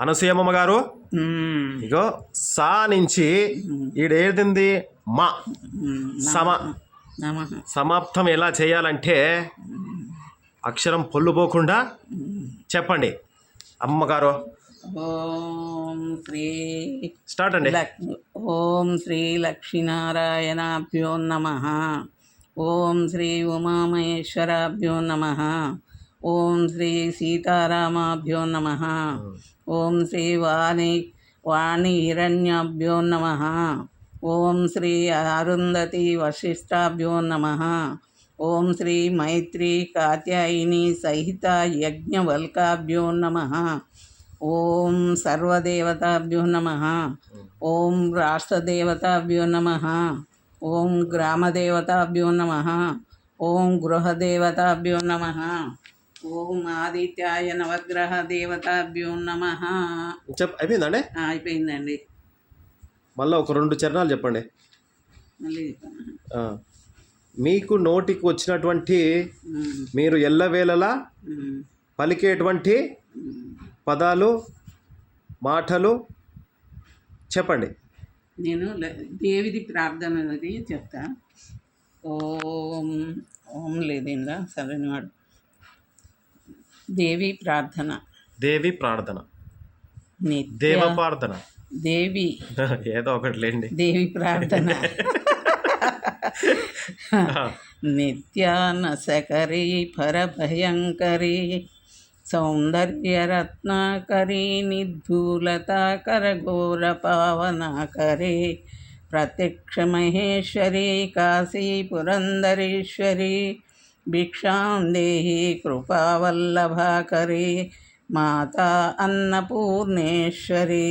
అనసూయమ్మ గారు ఇగో సా నుంచి ఈడేదింది మా సమాప్తం ఎలా చేయాలంటే అక్షరం పొల్లుపోకుండా చెప్పండి అమ్మగారు. ఓం శ్రీ స్టార్ట్ అండి. ఓం శ్రీ లక్ష్మీనారాయణాభ్యో నమః. ఓం శ్రీ ఉమామహేశ్వరాభ్యో నమః. ఓం శ్రీ సీతారామాభ్యో నమః. ఓం శ్రీ వాణి హిరణ్యాభ్యో నమః. ఓం శ్రీ అరుంధతి వశిష్టాభ్యో నమః. ఓం శ్రీ మైత్రి కాత్యాయిని సహిత యజ్ఞవల్కాభ్యో నమః. ఓం సర్వదేవతాభ్యో నమః. ఓం రాష్ట్రదేవతాభ్యో నమః. ఓం గ్రామదేవతాభ్యో నమః. ఓం గృహదేవతాభ్యో నమః. ఓం ఆదిత్యాయ నవగ్రహ దేవతాభ్యో నమః. అయిపోయిందండి. అయిపోయిందండి. మళ్ళీ ఒక 2 చరణాలు చెప్పండి. మళ్ళీ మీకు నోటికి వచ్చినటువంటి మీరు ఎల్లవేళలా పలికేటువంటి పదాలు మాటలు చెప్పండి. నేను దేవిది ప్రార్థన అనేది చెప్తా. ఓం ఓం లేదేందా సరైనవాడు. దేవి ప్రార్థన. దేవి ప్రార్థన. దేవ ప్రార్థన. దేవి ఏదో ఒకటి లేండి. దేవి ప్రార్థన. నిత్యానసకరీ పరభయంకరీ సౌందర్యరత్నాకరీ నిర్ధూలతాకరఘోర పావనాకరీ ప్రత్యక్ష మహేశ్వరీ కాశీ పురంధరేశ్వరీ భిక్షాం దేహి కృపావల్లభాకరీ మాతా అన్నపూర్ణేశ్వరీ.